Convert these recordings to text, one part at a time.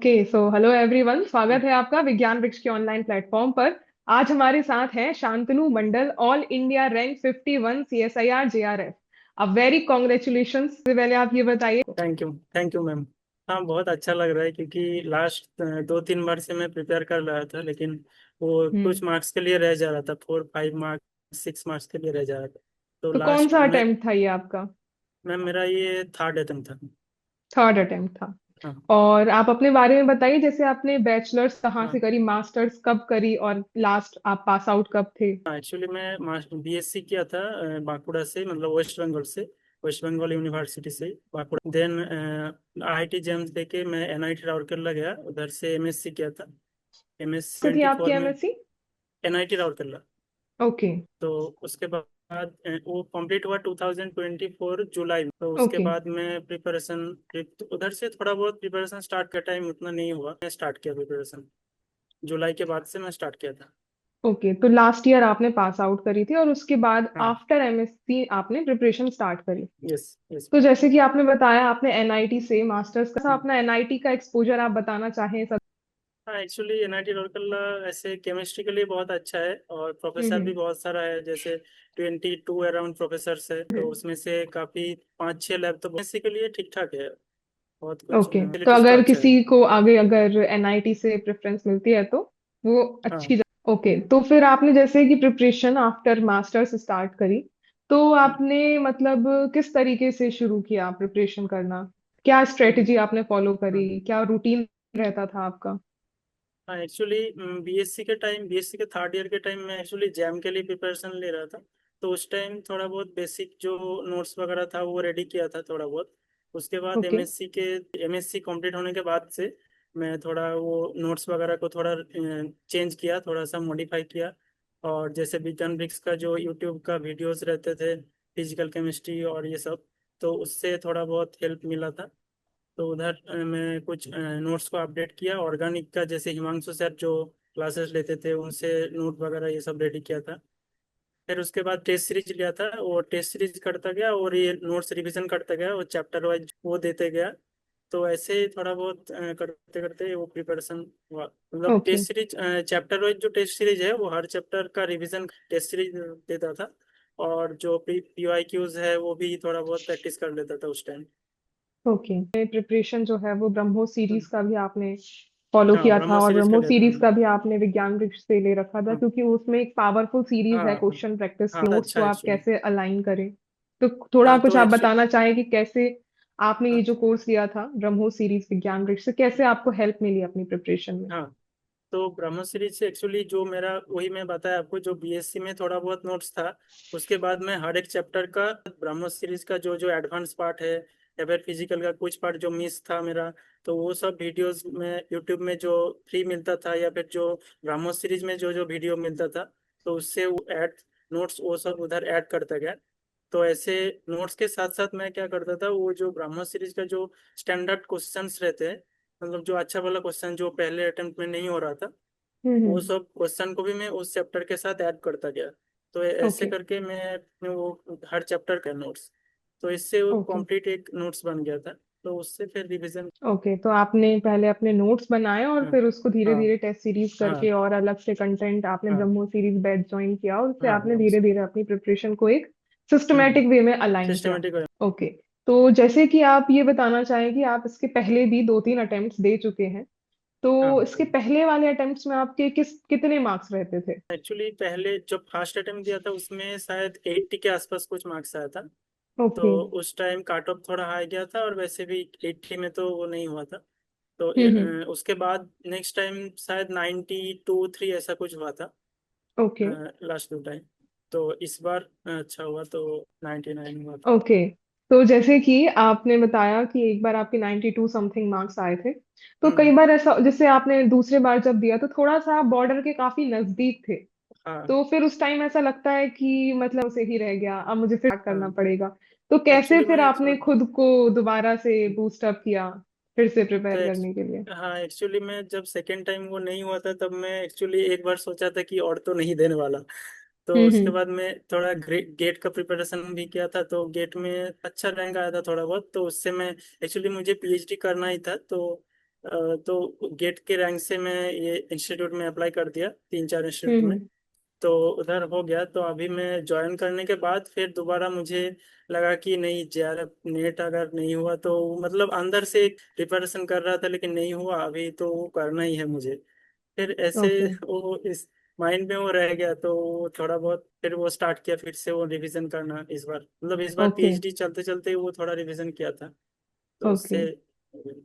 Okay so hello everyone, स्वागत है आपका विज्ञान वृक्ष के ऑनलाइन प्लेटफॉर्म पर। आज हमारे साथ हैं Shantanu Mandal, all India rank 51 CSIR JRF। अब वेरी कॉन्ग्रेचुलेशन। सबसे पहले आप ये बताइए। Thank you ma'am. हाँ, बहुत अच्छा लग रहा है क्योंकि लास्ट 2-3 बार से मैं प्रिपेयर कर रहा था, लेकिन वो हम्म। कुछ मार्क्स के लिए रह जा रहा था, 4-5 मार्क्स 6 मार्क्स के लिए रह जा रहा था। तो तो कौन लास्ट सा में अटेम्प्ट था ये आपका? मैम मेरा ये थर्ड अटेम्प्ट था। थर्ड अटेम्प्ट था। हाँ। और आप अपने बारे में बताइए, जैसे आपने बैचलर्स कहाँ से हाँ। करी, मास्टर्स कब करी, और लास्ट आप पास आउट कब थे? एक्चुअली मैं बीएससी किया था बांकुड़ा से, मतलब वेस्ट बंगाल से, वेस्ट बंगाल यूनिवर्सिटी से बांकुड़ा। देन आईआईटी जेम्स देके मैं एनआईटी राउरकेला गया, उधर से एमएससी किया था। एमएस से थी ट्वेंटी आपकी फोर में MSc? एनआईटी राउरकेला। ओके। तो उसके बाद वो कंप्लीट हुआ 2024 जुलाई में। तो उसके ओके। बाद मैं प्रिपरेशन उधर से थोड़ा बहुत प्रिपरेशन स्टार्ट का टाइम उतना नहीं हुआ, मैं स्टार्ट किया प्रिपरेशन जुलाई के बाद से मैं स्टार्ट किया था। ओके, तो लास्ट ईयर आपने पास आउट करी थी और उसके बाद हाँ। आफ्टर MSc आपने प्रिपरेशन स्टार्ट करी। Yes yes. तो जैसे कि आपने बताया आपने एनआईटी से मास्टर्स का, अपना एनआईटी का एक्सपोजर आप बताना चाहें सब। हाँ, एक्चुअली एनआईटी राउरकेला ऐसे केमिस्ट्री के लिए बहुत अच्छा है, और प्रोफेसर भी हम्म। बहुत सारा है, जैसे 22 अराउंड प्रोफेसर है, तो हम्म। उसमें से काफी 5-6 लैब तो इसी के लिए ठीक ठाक है। बहुत कुछ ओके, तो फैसिलिटीज तो अगर अच्छा है। किसी को आगे अगर एनआईटी से प्रेफरेंस मिलती है तो वो हाँ। अच्छी जगह। ओके, तो फिर आपने जैसे कि प्रिपरेशन आफ्टर मास्टर्स स्टार्ट करी, तो आपने मतलब किस तरीके से शुरू किया प्रिपरेशन करना? क्या स्ट्रेटेजी आपने फॉलो करी, हाँ। क्या रूटीन रहता था आपका? हाँ, एक्चुअली बीएससी के थर्ड ईयर के टाइम में एक्चुअली जैम के लिए प्रिपरेशन ले रहा था। तो उस टाइम थोड़ा बहुत बेसिक जो नोट्स वगैरह था वो रेडी किया था थोड़ा बहुत। उसके बाद ओके। एमएससी कंप्लीट होने के बाद से मैं थोड़ा वो नोट्स वगैरह को थोड़ा चेंज किया, थोड़ा सा मॉडिफाई किया। और जैसे विजन ब्रिक्स का जो यूट्यूब का वीडियोस रहते थे, फिजिकल केमिस्ट्री और ये सब, तो उससे थोड़ा बहुत हेल्प मिला था। तो उधर मैं कुछ नोट्स को अपडेट किया, ऑर्गेनिक का जैसे हिमांशु सर जो क्लासेस लेते थे उनसे नोट वगैरह ये सब रेडी किया था। फिर उसके बाद टेस्ट सीरीज लिया था, और टेस्ट सीरीज करता गया और ये नोट्स रिवीजन करता गया, और चैप्टर वाइज वो देते गया। तो ऐसे ही थोड़ा बहुत करते करते वो प्रिपरेशन हुआ, मतलब okay. Test series chapter wise जो टेस्ट सीरीज है वो हर चैप्टर का रिवीजन टेस्ट सीरीज देता था। और जो पीवाईक्यूज है वो भी थोड़ा बहुत प्रैक्टिस कर लेता था उस टाइम। ओके, प्रिपरेशन जो है वो ब्रह्मो सीरीज का भी आपने फॉलो हाँ, किया था, ब्रह्मो और सीरीज का ब्रह्मो लिया था सीरीज मैंने। का भी आपने विज्ञान वृक्ष से ले रखा था, हाँ। क्योंकि उसमें एक पावरफुल सीरीज हाँ। है हाँ। क्वेश्चन प्रैक्टिस हाँ, नोट्स अच्छा को है आप एक्चुअली। कैसे अलाइन करें। तो थोड़ा हाँ कुछ तो आप एक्चुअली। बताना चाहें कि कैसे आपने ये हाँ। जो कोर्स लिया था ब्रह्मो सीरीज विज्ञान वृक्ष से, कैसे आपको हेल्प मिली अपनी प्रिपरेशन में? हाँ, तो ब्रह्म सीरीज से एक्चुअली जो मेरा वही मैं बताया आपको, जो बीएससी में थोड़ा बहुत नोट्स था, उसके बाद मैं हर एक चैप्टर का ब्रह्म सीरीज का जो जो एडवांस पार्ट है, या फिर फिजिकल का कुछ पार्ट जो मिस था मेरा, तो वो सब वीडियोस में यूट्यूब में जो फ्री मिलता था, या फिर जो ब्रह्म सीरीज में जो जो वीडियो मिलता था, तो उससे वो ऐड नोट्स वो सब उधर ऐड करता गया। तो ऐसे नोट्स के साथ साथ मैं क्या करता था, वो जो ब्रह्म सीरीज का जो स्टैंडर्ड क्वेश्चंस रहते हैं, मतलब जो अच्छा वाला क्वेश्चन जो पहले अटेम्प्ट में नहीं हो रहा था, वो हम्म। सब क्वेश्चन को भी मैं उस चैप्टर के साथ ऐड करता गया। तो ऐसे ओके। करके मैं अपने वो हर चैप्टर का नोट्स, तो इससे वो ओके। कंप्लीट एक नोट्स बन गया था। तो उससे फिर रिवीजन। ओके, तो आपने पहले अपने नोट्स बनाए और हाँ। फिर उसको धीरे हाँ। धीरे टेस्ट सीरीज करके हाँ। और अलग से कंटेंट आपने हाँ। ब्रह्मो सीरीज बैच ज्वाइन किया, और उससे हाँ। आपने धीरे धीरे अपनी प्रिपरेशन को एक सिस्टमेटिक वे में अलाइन किया। सिस्टमेटिक। ओके, तो जैसे कि आप ये बताना चाहें कि आप इसके पहले भी 2-3 अटेम्प्ट्स दे चुके हैं, तो हाँ, इसके पहले वाले अटेम्प्ट्स में आपके कितने मार्क्स रहते थे? एक्चुअली पहले जब फर्स्ट अटेम्प्ट दिया था उसमें शायद 80 के आसपास कुछ मार्क्स आया था। तो ओके। उस टाइम काट ऑफ थोड़ा हाई गया था, और वैसे भी 80 में तो वो नहीं हुआ था। तो हम्म। उसके बाद नेक्स्ट टाइम शायद 92-3 ऐसा कुछ हुआ था ओके। Last 2 time. तो इस बार अच्छा हुआ तो 99 हुआ था। ओके, तो जैसे कि आपने बताया कि एक बार आपके 92 समथिंग मार्क्स आए थे, तो कई हम्म। बार ऐसा, जैसे आपने दूसरे बार जब दिया तो थोड़ा सा बॉर्डर के काफी नजदीक थे, हाँ। तो फिर उस टाइम ऐसा लगता है कि मतलब उसे ही रह गया, अब मुझे फिर start करना हाँ, पड़ेगा। तो कैसे एक्चुअली फिर मैं आपने खुद को दोबारा से बूस्ट अप किया, फिर से तो प्रिपेयर करने के लिए? हाँ, एक्चुअली मैं जब सेकेंड टाइम वो नहीं हुआ था, तब मैं एक्चुअली एक बार सोचा था कि और तो नहीं देने वाला। तो उसके हम्म। बाद मैं थोड़ा गेट का प्रिपरेशन भी किया था, तो गेट में अच्छा रैंक आया था थोड़ा बहुत, तो उससे मैं एक्चुअली मुझे पीएचडी करना ही था। तो तो गेट के रैंक से मैं ये इंस्टीट्यूट में अप्लाई कर दिया, 3-4 इंस्टीट्यूट में। हम्म। तो उधर हो गया। तो अभी मैं ज्वाइन करने के बाद फिर दोबारा मुझे लगा कि नहीं, जेआरएफ नेट अगर नहीं हुआ तो मतलब अंदर से एक प्रिपरेशन कर रहा था लेकिन नहीं हुआ, अभी तो वो करना ही है मुझे। फिर ऐसे ओके। वो इस माइंड में वो रह गया, तो वो थोड़ा बहुत फिर वो स्टार्ट किया फिर से वो रिवीजन करना इस बार, मतलब इस बार ओके। पीएचडी चलते चलते वो थोड़ा रिवीजन किया था, तो ओके। उससे।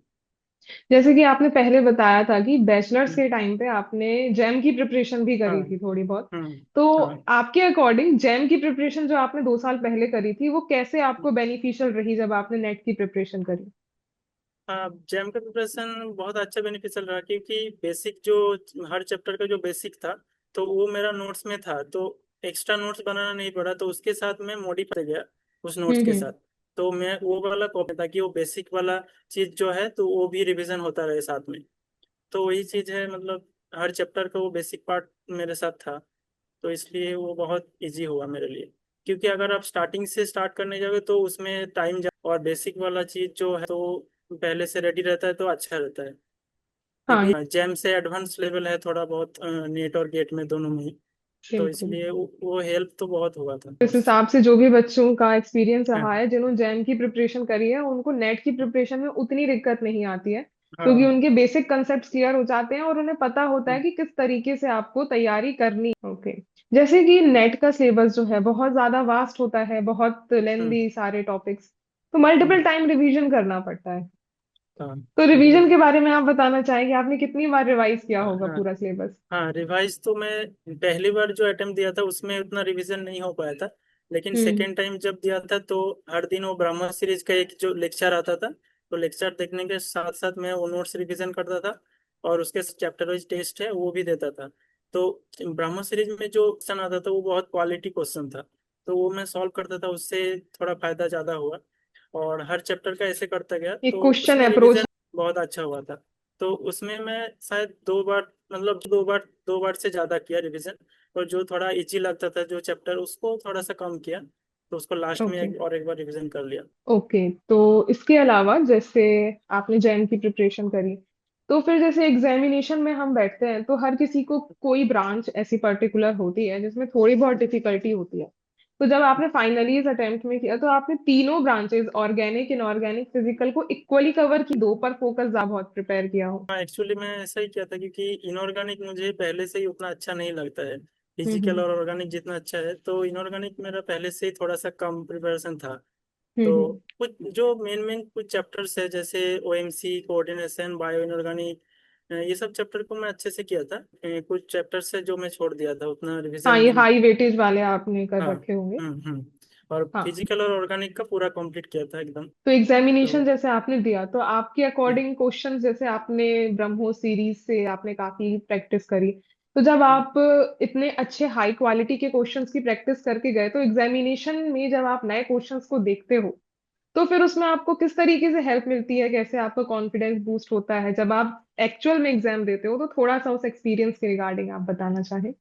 जैसे कि आपने पहले बताया था कि बैचलर्स के टाइम पे आपने जैम की प्रिपरेशन भी हाँ। करी थी थोड़ी बहुत। हम्म। तो हाँ। आपके अकॉर्डिंग जैम की प्रिपरेशन जो आपने 2 साल पहले करी थी वो कैसे आपको बेनिफिशियल रही जब आपने नेट की प्रिपरेशन करी? हाँ, जैम का प्रिपरेशन बहुत अच्छा बेनिफिशियल रहा, क्योंकि बेसिक जो हर चैप्टर का जो बेसिक था तो वो मेरा नोट्स में था, तो एक्स्ट्रा नोट्स बनाना नहीं पड़ा, तो उसके साथ मैं मॉडिफाई गया उस नोट्स के हम्म। साथ। तो मैं वो वाला कॉपी, ताकि वो बेसिक वाला चीज जो है तो वो भी रिवीजन होता रहे साथ में। तो वही चीज है, मतलब हर चैप्टर का वो बेसिक पार्ट मेरे साथ था, तो इसलिए वो बहुत इजी हुआ मेरे लिए। क्योंकि अगर आप स्टार्टिंग से स्टार्ट करने जाओगे तो उसमें टाइम जा, और बेसिक वाला चीज जो है तो पहले से रेडी रहता है तो अच्छा रहता है। हाँ। क्योंकि जेम से एडवांस लेवल है थोड़ा बहुत, नेट और गेट में दोनों में ही। तो बिल्कुल। इसलिए वो हेल्प तो बहुत हुआ था इस उससे। हिसाब से जो भी बच्चों का एक्सपीरियंस रहा हाँ। है जिन्होंने जैम की प्रिपरेशन करी है उनको नेट की प्रिपरेशन में उतनी दिक्कत नहीं आती है, क्योंकि हाँ। उनके बेसिक कंसेप्ट क्लियर हो जाते हैं और उन्हें पता होता है कि किस तरीके से आपको तैयारी करनी है। ओके। जैसे कि नेट का सिलेबस जो है बहुत ज्यादा वास्ट होता है, बहुत हम्म। लेंदी सारे टॉपिक्स, तो हम्म। मल्टीपल टाइम रिवीजन करना पड़ता है। हाँ। तो रिवीजन बिल्कुल। के बारे में आप बताना चाहेंगे आपने कितनी बार रिवाइज किया होगा हाँ। पूरा सिलेबस? हाँ, रिवाइज तो मैं पहली बार जो अटेम्प्ट दिया था उसमें उतना रिवीजन नहीं हो पाया था, लेकिन हम्म। सेकेंड टाइम जब दिया था तो हर दिन वो ब्रह्मा सीरीज का एक जो लेक्चर आता था, तो लेक्चर देखने के साथ साथ मैं वो नोट्स रिवीजन करता था, और उसके चैप्टर वाइज टेस्ट है वो भी देता था। तो ब्रह्मा सीरीज में जो क्वेश्चन आता था वो बहुत क्वालिटी क्वेश्चन था, तो वो मैं सॉल्व करता था, उससे थोड़ा फायदा ज्यादा हुआ। और हर चैप्टर का ऐसे करता गया एक तो क्वेश्चन उसमें अप्रोच। रिवीजन बहुत अच्छा हुआ था। तो उसमें मैं शायद 2 बार, मतलब 2 बार से ज्यादा किया रिवीजन। और जो थोड़ा इजी लगता था जो चैप्टर उसको थोड़ा सा कम किया, तो उसको लास्ट में ओके। एक बार रिवीजन कर लिया। ओके। तो इसके अलावा जैसे आपने जैम की प्रिपरेशन करी, तो फिर जैसे एग्जामिनेशन में हम बैठते हैं तो हर किसी को कोई ब्रांच ऐसी पर्टिकुलर होती है जिसमें थोड़ी बहुत डिफिकल्टी होती है। तो जब आपने फाइनली इस अटेम्प्ट में किया तो आपने तीनों ब्रांचेस ऑर्गेनिक इनऑर्गेनिक फिजिकल को इक्वली कवर की, दो पर फोकस ज्यादा बहुत प्रिपेयर किया हो? हाँ, एक्चुअली मैं ऐसा ही किया था, क्योंकि इनऑर्गेनिक मुझे पहले से ही उतना अच्छा नहीं लगता है। फिजिकल हम्म। और ऑर्गेनिक जितना अच्छा है, तो इनऑर्गेनिक मेरा पहले से ही थोड़ा सा कम प्रिपरेशन था। तो हम्म। कुछ जो मेन मेन कुछ चैप्टर्स है, जैसे ओएमसी, कोऑर्डिनेशन, बायो इनऑर्गेनिक, ये सब चैप्टर को मैं अच्छे से किया था। कुछ चैप्टर्स है जो मैं छोड़ दिया था, उतना रिवीजन हाँ, ये नहीं। हाई वेटेज वाले आपने कर हाँ। रखे होंगे। हम्म। और हाँ। फिजिकल और ऑर्गेनिक का पूरा कंप्लीट किया था एकदम। तो एग्जामिनेशन तो जैसे आपने दिया तो आपके हम्म। अकॉर्डिंग क्वेश्चन, जैसे आपने ब्रह्मोस सीरीज से आपने काफी प्रैक्टिस करी, तो जब हम्म। आप इतने अच्छे हाई क्वालिटी के क्वेश्चंस की प्रैक्टिस करके गए तो एग्जामिनेशन में जब आप नए क्वेश्चंस को देखते हो तो फिर उसमें आपको किस तरीके से हेल्प मिलती है, कैसे आपका कॉन्फिडेंस बूस्ट होता है जब आप एक्चुअल में एग्जाम देते हो? तो थोड़ा सा उस एक्सपीरियंस के रिगार्डिंग आप बताना चाहें।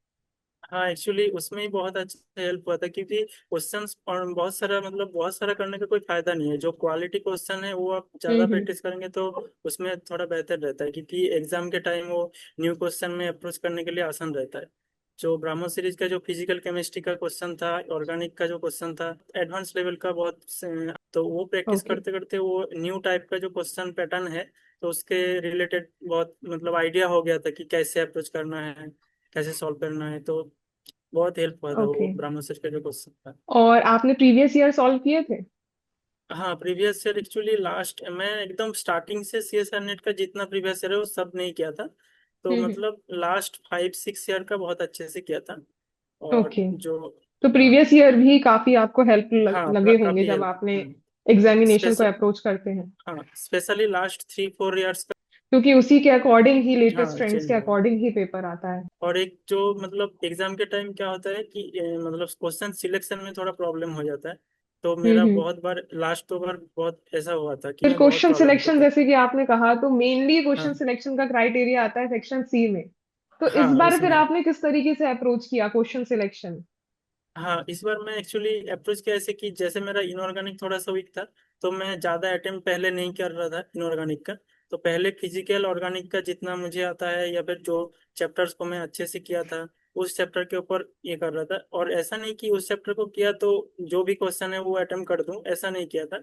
हाँ, एक्चुअली उसमें ही बहुत अच्छा हेल्प हुआ था, क्योंकि क्वेश्चंस और बहुत सारा, मतलब बहुत सारा करने का कोई फायदा नहीं है। जो क्वालिटी क्वेश्चन है वो आप ज्यादा हम्म। प्रैक्टिस करेंगे तो उसमें थोड़ा बेहतर रहता है, क्योंकि एग्जाम के टाइम वो न्यू क्वेश्चन में अप्रोच करने के लिए आसान रहता है। जो ब्राह्मण सीरीज का जो फिजिकल केमिस्ट्री का क्वेश्चन था, ऑर्गेनिक का जो क्वेश्चन था, एडवांस लेवल का बहुत तो वो प्रैक्टिस ओके। करते करते वो न्यू टाइप का जो क्वेश्चन पैटर्न है, तो उसके रिलेटेड बहुत मतलब आइडिया हो गया था कि कैसे अप्रोच करना है, कैसे सॉल्व करना है। तो बहुत हेल्प हुआ था वो ओके। ब्रह्म सर का जो क्वेश्चन था। और आपने प्रीवियस ईयर सॉल्व किए थे? हाँ, प्रीवियस ईयर एक्चुअली लास्ट मैं एकदम स्टार्टिंग से सीएसआर नेट का जितना प्रीवियस ईयर है वो सब नहीं किया था। तो हम्म। मतलब लास्ट 5-6 ईयर का बहुत अच्छे से किया था। और ओके। जो तो हाँ। प्रीवियस ईयर भी काफी आपको हेल्प हाँ, लगे होंगे काफी जब हेल्प। आपने एग्जामिनेशन को स्पेशल। अप्रोच करते हैं, हाँ, स्पेशली लास्ट 3-4 ईयर्स का। क्योंकि उसी के अकॉर्डिंग ही, लेटेस्ट हाँ, ट्रेंड्स चेंज के हुआ। अकॉर्डिंग ही पेपर आता है। और एक जो मतलब एग्जाम के टाइम क्या होता है कि मतलब क्वेश्चन सिलेक्शन में थोड़ा प्रॉब्लम हो जाता है। तो मेरा हम्म। बहुत बार, लास्ट 2 बार बहुत ऐसा हुआ था कि फिर मैं बहुत क्वेश्चन प्रॉब्लम होता सिलेक्शन था। जैसे कि आपने कहा, तो मेनली क्वेश्चन हाँ। सिलेक्शन का क्राइटेरिया आता है सेक्शन सी में। तो इस हाँ, बार फिर उसमें। आपने किस तरीके से अप्रोच किया क्वेश्चन सिलेक्शन? हाँ, इस बार मैं एक्चुअली अप्रोच किया ऐसे कि जैसे मेरा इनऑर्गेनिक थोड़ा सा वीक था, तो मैं ज़्यादा अटेम्प्ट पहले नहीं कर रहा था इनऑर्गेनिक का। तो पहले फिजिकल ऑर्गेनिक का जितना मुझे आता है या फिर जो चैप्टर्स को मैं अच्छे से किया था उस चैप्टर के ऊपर ये कर रहा था। और ऐसा नहीं कि उस चैप्टर को किया तो जो भी क्वेश्चन है वो अटेम्प्ट कर दूं, ऐसा नहीं किया था।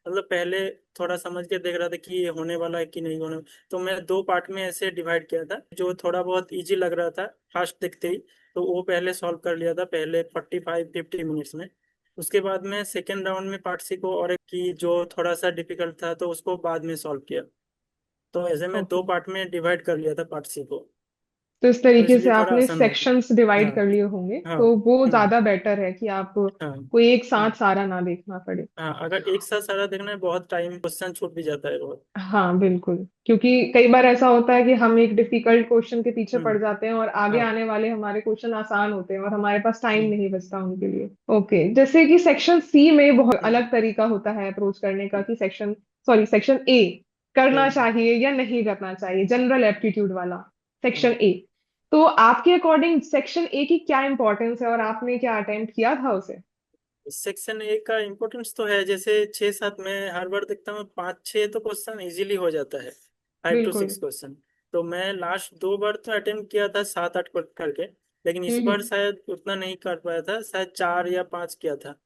मतलब पहले थोड़ा समझ के देख रहा था कि ये होने वाला है कि नहीं होने। तो मैं दो पार्ट में ऐसे डिवाइड किया था, जो थोड़ा बहुत इजी लग रहा था फास्ट देखते ही तो वो पहले सॉल्व कर लिया था पहले 45-50 मिनट्स में। उसके बाद में सेकेंड राउंड में पार्ट सी को और एक की जो थोड़ा सा डिफिकल्ट था तो उसको बाद में सॉल्व किया। तो ऐसे में दो ओके। पार्ट में डिवाइड कर लिया था पार्ट सी को। तो इस तो तरीके से इसलिए थोड़ा आपने आसान हो सेक्शंस गया। डिवाइड हाँ कर लिए होंगे, हाँ। तो वो हम्म। ज्यादा बेटर है कि आप हाँ। कोई एक साथ हम्म। सारा ना देखना पड़े। हाँ, अगर एक साथ सारा देखना है बहुत टाइम क्वेश्चन छूट भी जाता है बहुत। हाँ बिल्कुल, क्योंकि कई बार ऐसा होता है कि हम एक डिफिकल्ट क्वेश्चन के पीछे हम्म। पड़ जाते हैं और आगे हाँ। आने वाले हमारे क्वेश्चन आसान होते हैं और हमारे पास टाइम हम्म। नहीं बचता उनके लिए। ओके, जैसे कि सेक्शन सी में बहुत हम्म। अलग तरीका होता है अप्रोच करने का कि सेक्शन ए करना हम्म। चाहिए या नहीं करना चाहिए, जनरल एप्टीट्यूड वाला हम्म। Section A. तो आपके अकॉर्डिंग सेक्शन ए की क्या इंपॉर्टेंस है और आपने क्या अटेम्प्ट किया था उसे? सेक्शन ए का इम्पोर्टेंस तो है, जैसे 6-7 में हर बार देखता हूँ 5-6 तो क्वेश्चन इजीली हो जाता है, 5 to 6 बिल्कुल। क्वेश्चन। तो मैं लास्ट 2 बार तो अटेम्प्ट किया था 7-8 करके, लेकिन इस बार हम्म। शायद उतना नहीं कर पाया था, शायद 4 या 5 किया था।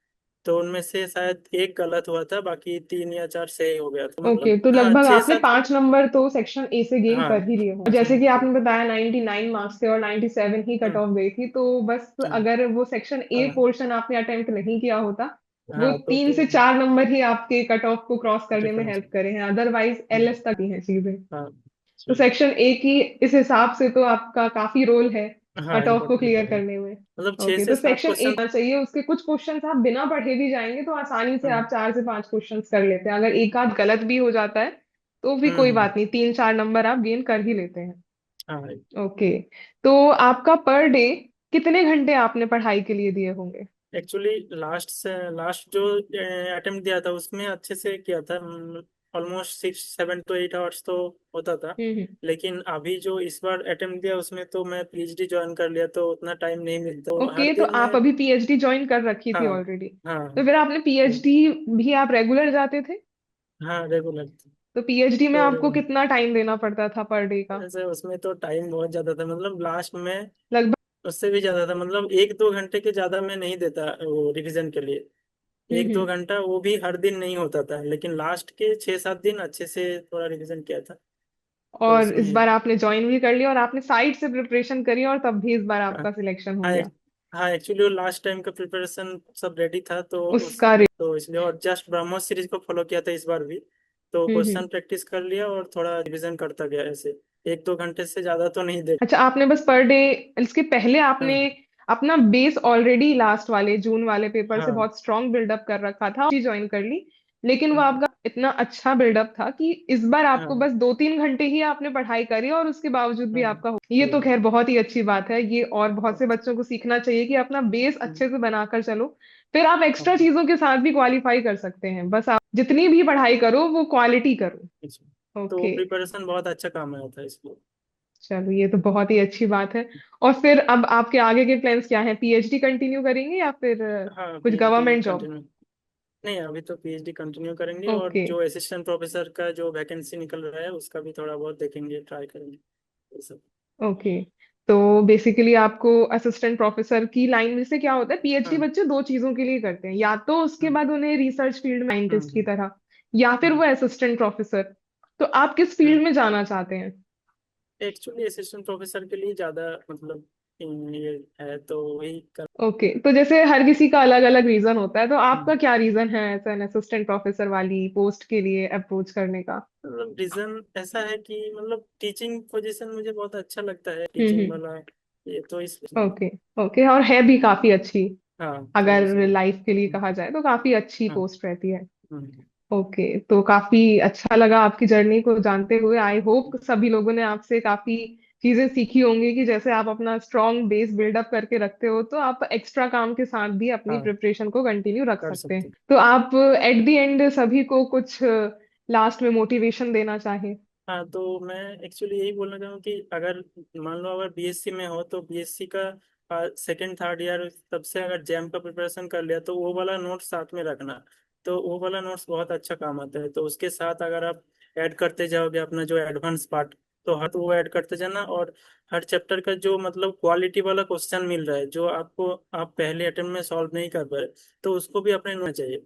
तो उनमें से शायद एक गलत हुआ था, बाकी 3 या 4 सही हो गया था, ओके, मतलब तो हाँ लगभग छः आपने सात 5 नंबर तो सेक्शन ए से गेन हाँ कर ही लिए होंगे। 5 नंबर जैसे कि के। आपने बताया 99 मार्क्स थे और 97 ही कट हम्म। ऑफ गई थी, तो बस हाँ अगर वो सेक्शन ए हाँ। पोर्शन आपने अटेम्प्ट नहीं किया होता, वो हाँ, तो 3 से 4 नंबर ही आपके कट ऑफ को क्रॉस करने में डिफरेंस। हेल्प करे हैं, अदरवाइज हम्म। एलएस तक ही है चीजें। हाँ। तो सेक्शन ए की इस हिसाब से तो आपका काफी रोल है हाँ, कट ऑफ को इम्पोर्टेंट तो क्लियर है, करने में। मतलब छः ओके, से तो सात सेक्शन ए क्वेश्चन आना चाहिए, उसके कुछ क्वेश्चंस आप बिना पढ़े भी जाएंगे तो आसानी से आप 4 से 5 क्वेश्चंस कर लेते हैं। अगर एक आध गलत भी हो जाता है तो भी कोई हम्म। बात नहीं, 3 4 नंबर आप गेन कर ही लेते हैं। हाँ, ओके, तो आपका पर डे कितने घंटे आपने पढ़ाई के लिए दिए होंगे? एक्चुअली लास्ट जो अटेम्प्ट दिया था उसमें अच्छे से किया था, ऑलमोस्ट 6-7 to 8 आवर्स तो होता था। हम्म। लेकिन अभी जो इस बार अटेम्प्ट दिया उसमें तो मैं पीएचडी ज्वाइन कर लिया तो उतना टाइम नहीं मिलता, तो हर ओके, तो दिन आप में। अभी पीएचडी ज्वाइन कर रखी थी हाँ ऑलरेडी? तो हाँ। फिर आपने तो पीएचडी भी आप रेगुलर जाते थे? हाँ, रेगुलर। तो पीएचडी में तो आपको रेगुलर कितना टाइम देना पड़ता था पर डे का? ऐसे उसमें तो टाइम बहुत ज्यादा था, मतलब लास्ट में लगभग। उससे भी ज्यादा था, मतलब 1-2 घंटे के ज्यादा मैं नहीं देता वो रिवीजन के लिए। एक दो हम्म। घंटा वो भी हर दिन नहीं होता था, लेकिन लास्ट के 6-7 दिन अच्छे से थोड़ा रिवीजन किया था। तो और इस इसमें बार आपने ज्वाइन भी कर लिया और आपने साइड से प्रिपरेशन करी और तब भी इस बार हाँ आपका सिलेक्शन हो हाँ गया। हाँ, एक्चुअली वो लास्ट टाइम का प्रिपरेशन सब रेडी था तो उस उसका तो इसलिए, और जस्ट ब्रह्मोस सीरीज को फॉलो किया था इस बार भी। तो हम्म। क्वेश्चन प्रैक्टिस कर लिया और थोड़ा रिवीजन करता गया ऐसे, 1-2 घंटे से ज्यादा तो नहीं दे। अच्छा, आपने बस पर डे, इसके पहले आपने हाँ अपना बेस ऑलरेडी लास्ट वाले जून वाले पेपर से हाँ। बहुत स्ट्रांग बिल्डअप कर रखा था जी, ज्वाइन कर ली, लेकिन वो हाँ आपका इतना अच्छा बिल्डअप था कि इस बार आपको हाँ। बस 2 3 घंटे ही आपने पढ़ाई करी और उसके बावजूद भी हाँ, आपका ये तो वही। खैर बहुत ही अच्छी बात है ये, और बहुत से बच्चों को सीखना चाहिए कि अपना बेस अच्छे से बनाकर चलो, फिर आप एक्स्ट्रा हाँ, चीजों के साथ भी क्वालिफाई कर सकते हैं। बस आप जितनी भी पढ़ाई करो वो क्वालिटी करो। अच्छा। तो ओके, प्रिपरेशन बहुत अच्छा काम आया था इसको। चलो ये तो बहुत ही अच्छी बात है। और फिर अब आपके आगे के प्लान्स क्या हैं? पीएचडी कंटिन्यू करेंगे या फिर हाँ, कुछ पीएचडी गवर्नमेंट जॉब? कंटिन्यू। नहीं, अभी तो पीएचडी कंटिन्यू करेंगे, और ओके। जो असिस्टेंट प्रोफेसर का जो वैकेंसी निकल रहा है उसका भी थोड़ा बहुत देखेंगे, ट्राई करेंगे ये सब। ओके, तो बेसिकली आपको असिस्टेंट प्रोफेसर की लाइन में से क्या होता है, पीएचडी हाँ। बच्चे 2 चीजों के लिए करते हैं, या तो उसके हम्म। बाद उन्हें रिसर्च फील्ड में साइंटिस्ट की हम्म। तरह, या फिर वो हम्म। Assistant professor. तो आप किस हम्म। फील्ड में जाना चाहते हैं? एक्चुअली असिस्टेंट प्रोफेसर के लिए ज़्यादा मतलब ये है तो वही कर। ओके, तो जैसे हर किसी का अलग अलग रीजन होता है, तो आपका हम्म। क्या रीजन है ऐसा असिस्टेंट प्रोफेसर वाली पोस्ट के लिए अप्रोच करने का? मतलब रीज़न ऐसा है कि मतलब टीचिंग पोजीशन मुझे बहुत अच्छा लगता है, टीचिंग हम्म। वाला। ये तो इस। ओके। ओके, और है भी काफी अच्छी, हाँ, तो अगर इसलिए। लाइफ के लिए हम्म। कहा जाए तो काफी अच्छी हाँ। पोस्ट रहती है। हम्म। ओके, तो काफी अच्छा लगा आपकी जर्नी को जानते हुए। आई होप सभी लोगों ने आपसे काफी चीजें सीखी होंगी कि जैसे आप अपना स्ट्रॉन्ग बेस बिल्डअप करके रखते हो तो आप एक्स्ट्रा काम के साथ भी अपनी हाँ, प्रिपरेशन को कंटिन्यू रख कर सकते सकते हैं। हैं। तो आप एट द एंड सभी को कुछ लास्ट में मोटिवेशन देना चाहें? हाँ, तो मैं एक्चुअली यही बोलना चाहूँ कि अगर मान लो अगर बीएससी में हो तो बीएससी का सेकंड थर्ड ईयर तब से अगर जैम का प्रिपरेशन कर लिया तो वो वाला नोट्स साथ में रखना। तो वो वाला नोट्स बहुत अच्छा काम आता है, तो उसके साथ अगर आप ऐड करते जाओगे अपना जो एडवांस पार्ट, तो हर वो ऐड करते जाना। और हर चैप्टर का जो मतलब क्वालिटी वाला क्वेश्चन मिल रहा है जो आपको आप पहले अटेम्प्ट में सॉल्व नहीं कर पाए, तो उसको भी अपने होना चाहिए।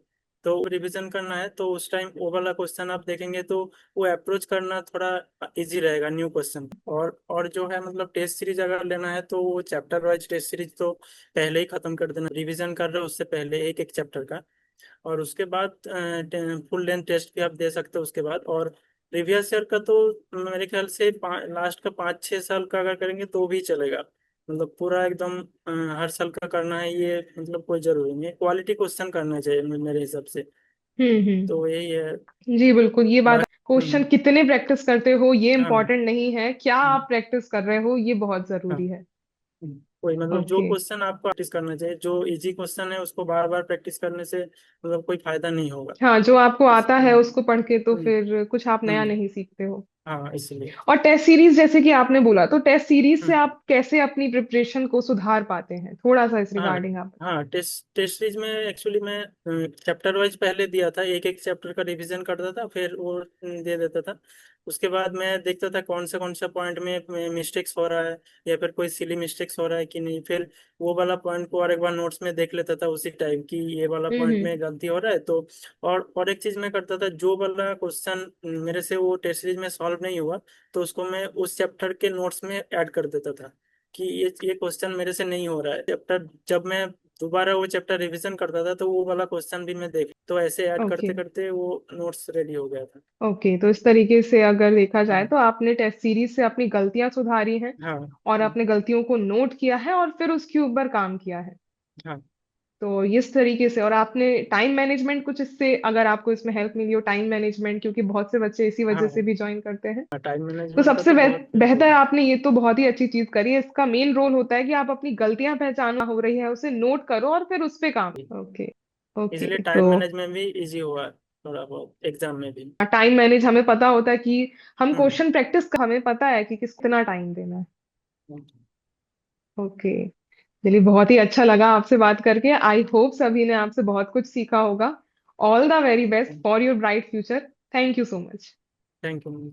तो रिवीजन करना है तो उस टाइम वो वाला क्वेश्चन आप देखेंगे तो वो अप्रोच करना थोड़ा इजी रहेगा न्यू क्वेश्चन। और जो है मतलब टेस्ट सीरीज अगर लेना है तो वो चैप्टर वाइज टेस्ट सीरीज तो पहले ही खत्म कर देना, रिवीजन कर रहे हो उससे पहले एक एक चैप्टर का। और उसके बाद फुल लेंथ टेस्ट भी आप दे सकते हो उसके बाद। और प्रीवियस ईयर का तो मेरे ख्याल से लास्ट का 5-6 साल का अगर करेंगे तो भी चलेगा। मतलब पूरा एकदम हर साल का करना है ये मतलब कोई जरूरी नहीं है, क्वालिटी क्वेश्चन करना चाहिए मेरे हिसाब से। तो हम्म। यही है। जी बिल्कुल, ये बात, बाकी क्वेश्चन कितने प्रैक्टिस करते हो ये हाँ इम्पोर्टेंट नहीं है, क्या हम्म, आप प्रैक्टिस कर रहे हो ये बहुत हाँ जरूरी है। कोई मतलब जो ओके। क्वेश्चन आपको प्रैक्टिस करना चाहिए, जो इजी क्वेश्चन है उसको बार बार प्रैक्टिस करने से मतलब कोई फायदा नहीं होगा। हाँ, जो आपको आता है हम्म, उसको पढ़ के तो हम्म, फिर कुछ आप नया हम्म, नहीं सीखते हो। हाँ इसलिए। और टेस्ट सीरीज जैसे कि आपने बोला, तो टेस्ट सीरीज से हम्म, आप कैसे अपनी प्रिपरेशन को सुधार पाते हैं, थोड़ा सा इस हाँ रिगार्डिंग आप। हाँ टेस्ट सीरीज में एक्चुअली मैं चैप्टर वाइज पहले दिया था, एक एक चैप्टर का रिवीजन करता था फिर वो दे देता था। उसके बाद मैं देखता था कौन सा पॉइंट में मिस्टेक्स हो रहा है या फिर कोई सिली मिस्टेक्स हो रहा है कि नहीं, फिर वो वाला पॉइंट को और एक बार नोट्स में देख लेता था उसी टाइम कि ये वाला पॉइंट हम्म। में गलती हो रहा है तो। और एक चीज मैं करता था, जो वाला क्वेश्चन मेरे से वो टेस्ट सीरीज में सॉल्व नहीं हुआ तो उसको मैं उस चैप्टर के नोट्स में ऐड कर देता था कि ये क्वेश्चन मेरे से नहीं हो रहा है चैप्टर। जब मैं दोबारा वो चैप्टर रिवीजन करता था तो वो वाला क्वेश्चन भी मैं देख, तो ऐसे ऐड ओके। करते करते वो नोट्स रेडी हो गया था। ओके, तो इस तरीके से अगर देखा जाए हाँ तो आपने टेस्ट सीरीज से अपनी गलतियां सुधारी हैं हाँ और अपने गलतियों को नोट किया है और फिर उसके ऊपर काम किया है। हाँ तो इस तरीके से, और आपने टाइम मैनेजमेंट कुछ इससे, अगर आपको इसमें हेल्प मिली हो टाइम मैनेजमेंट, क्योंकि बहुत से बच्चे इसी वजह से हाँ भी ज्वाइन करते हैं, हाँ टाइम तो मैनेजमेंट का सबसे तो बहुत हेल्प बेहतर होगा। आपने ये तो बहुत ही अच्छी चीज करी है। इसका मेन रोल होता है कि आप अपनी गलतियां पहचानो हो रही है उसे नोट करो और फिर उस पे काम। ओके। इसलिए ओके, टाइम तो मैनेजमेंट भी इजी हुआ थोड़ा बहुत एग्जाम में भी। टाइम मैनेज हमें पता होता है कि हम हम्म क्वेश्चन प्रैक्टिस, हमें पता है कि कितना टाइम देना है। हम्म, ओके। चलिए, बहुत ही अच्छा लगा आपसे बात करके। आई होप सभी ने आपसे बहुत कुछ सीखा होगा। All the very best for your bright future. Thank you so much. Thank you.